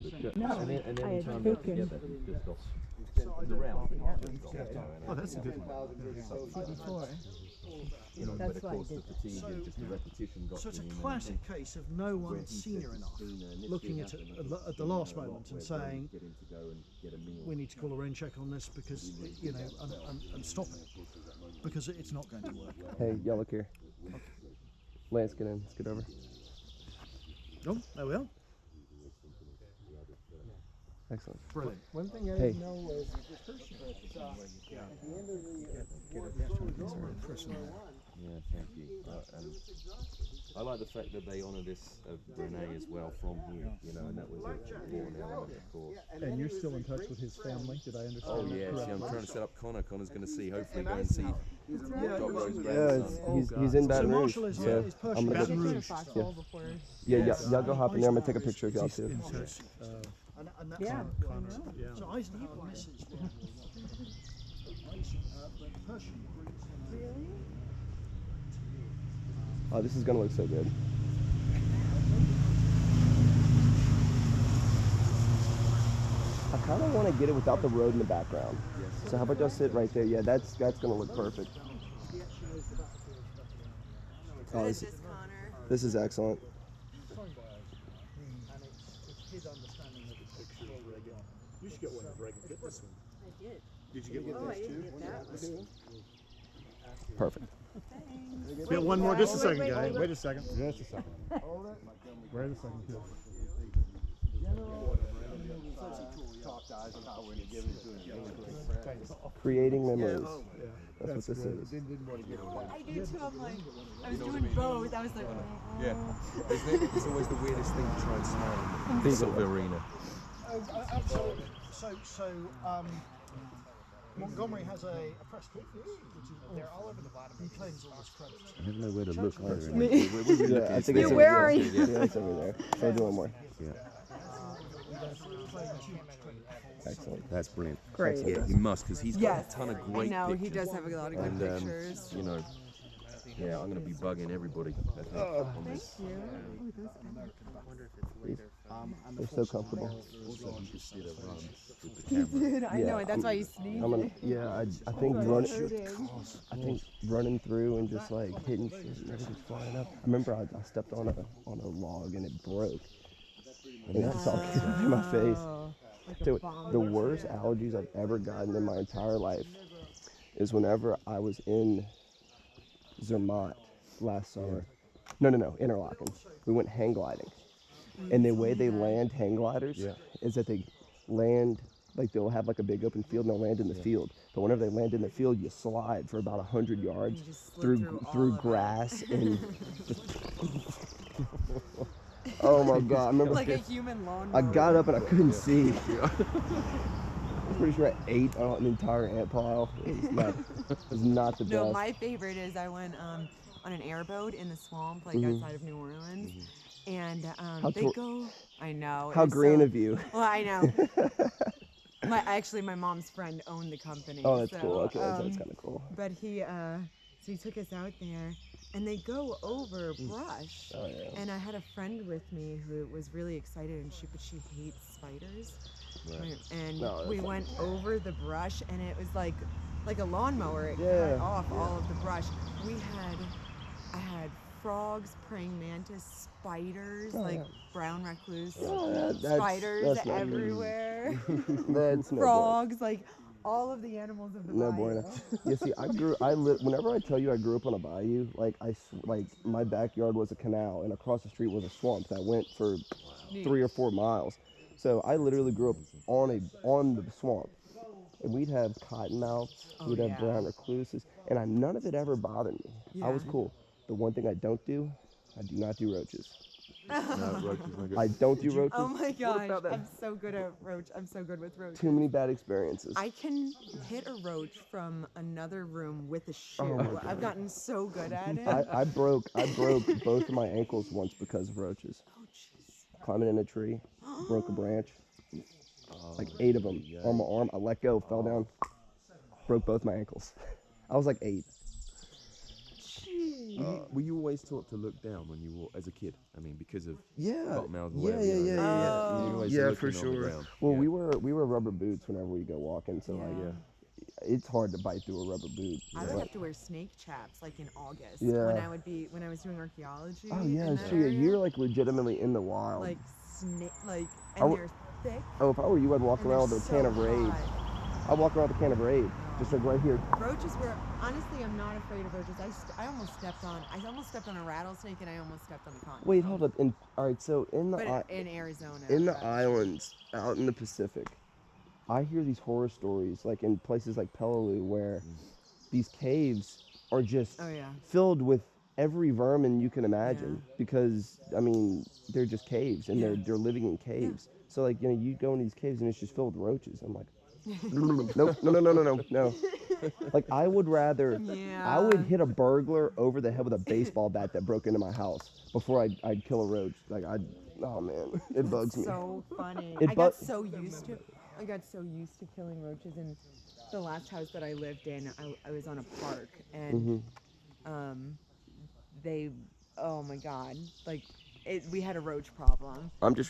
No, and then I had time taken. together, just got the round. Oh, that's a good one. Before. You know, That's but of why I course the did that. fatigue and just the repetition got So it's to a him, and classic case of no one senior enough looking at it at the last moment and saying, get him to go and get a meal. we need to call a rain check on this because, you know, and stop it, because it's not going to work. Hey, y'all look here. Lance, get in. Let's get over. Oh, there we are. Excellent. Brilliant. One thing I Hey. didn't know was at the end of the Yeah, thank you. And I like the fact that they honour this Renee as well from here, you know, and that was an important element, of course. And you're still in touch with his family, did I understand? Oh that yeah, see, I'm correctly? trying to set up Connor. Connor's going to see, hopefully go and see Doggo's Yeah, grandson. he's in So Baton Rouge. Marshall is So is I'm Persian gonna Baton go. Rouge. Yeah, y'all go hop in there. I'm gonna take a picture of y'all too. And that's Yeah. So Eisenhower misses World War I. But Persian groups, Really? Oh, this is gonna look so good. I kind of want to get it without the road in the background. So how about y'all sit right there? Yeah, that's gonna look perfect. Oh, this is excellent. and it's his understanding of the picture of Reagan. You should get one of Reagan. Get this one. I did. Did you get one Oh, of I those didn't too? get that one. Perfect. Thanks. Yeah, one more. Just a Wait, second, wait, guy. hold Wait a second. Just a second. Wait a second. Too. Creating memories. That's what this is. I do too. I'm like, I was doing both. I was like, Yeah, it's always the weirdest thing to try and smile in this sort of arena. Absolutely. So Montgomery has a press kit, which is they're all over the bottom. He claims all this credit. I have nowhere to look either. Yeah, I think it's where over are there. you? Yeah, it's over there. So do one more. Excellent. That's brilliant. Great. Yeah, he must, because he's got Yes. a ton of I great know, pictures. he does have a lot of good And, pictures. you know, yeah, I'm going to be bugging everybody, I think, on this. They're so comfortable. Also, he just did a run with the He camera. did. I know. That's why he sneezed. I think running through and just like hitting shit and everything's flying up. I remember I stepped on a log and it broke. And that's all getting in my face. Like a Dude, bomb. the worst allergies I've ever gotten in my entire life is whenever I was in Zermatt last summer. No, Interlaken. We went hang gliding. And the way they land hang gliders is that they land, like they'll have like a big open field and they'll land in the field. But whenever they land in the field, you slide for about 100 yards You just slip through all of it. grass and just oh my God, I remember Like a human lawnmower. I got up and I couldn't see. I'm pretty sure I ate an entire ant pile. It was not the No, best. my favorite is I went on an airboat in the swamp, like outside of New Orleans, and they go. I know. How it was green so- of you. Well, I know. My mom's friend owned the company. Oh, that's so, cool. Okay, that's kind of cool. But so he took us out there, and they go over brush. Oh, yeah. And I had a friend with me who was really excited, but she hates spiders. Right. And No, we that's went over the brush, and it was like a lawnmower. It Yeah. cut off all of the brush. I had frogs, praying mantis, spiders, like brown recluse, spiders that's not everywhere, That's no frogs, like all of the animals of the No bayou. bueno. You see, whenever I tell you I grew up on a bayou, like my backyard was a canal and across the street was a swamp that went for 3 or 4 miles. So I literally grew up on the swamp. And we'd have cottonmouths, we'd have brown recluses, and none of it ever bothered me. I was cool. The one thing I do not do roaches. No, roaches no good. I don't do roaches. Oh my gosh, I'm so good at roach. I'm so good with roaches. Too many bad experiences. I can hit a roach from another room with a shoe. Oh my God. I've gotten so good at it. I broke both of my ankles once because of roaches. Oh jeez. Climbing in a tree, broke a branch, like 8 of them on my arm. I let go, fell down, broke both my ankles. I was like 8. Jeez. Were you always taught to look down when you walk as a kid? I mean, because of Yeah. cottonmouths or Yeah, whatever. yeah, you know, yeah. you're always Yeah, looking for on the sure. ground. Well, yeah. we were rubber boots whenever we go walking, so like Yeah. it's hard to bite through a rubber boot. I would but- have to wear snake chaps like in August Yeah. when I was doing archaeology. Oh yeah, in it's that true. Yeah, area. you're like legitimately in the wild. like I and w- they're thick. Oh, if I were you, I'd walk And around they're with a so can of Raid. hot. I'd walk around with a can of Raid, just like right here. Roaches were honestly, I'm not afraid of roaches. I almost stepped on a rattlesnake and I almost stepped on the continent. Wait, hold up. All right, so in the But in Arizona. in the rather. islands out in the Pacific, I hear these horror stories, like in places like Peleliu, where these caves are just Oh yeah. filled with every vermin you can imagine. Because I mean, they're just caves, and Yeah. they're living in caves. So like you go into these caves and it's just filled with roaches. I'm like, nope, no. Like I would rather. Yeah. I would hit a burglar over the head with a baseball bat that broke into my house before I'd kill a roach. Like oh man, it bugs me. So funny. It I got bu- so used to killing roaches, and the last house that I lived in, I was on a park, and they, oh my god, like we had a roach problem. I'm just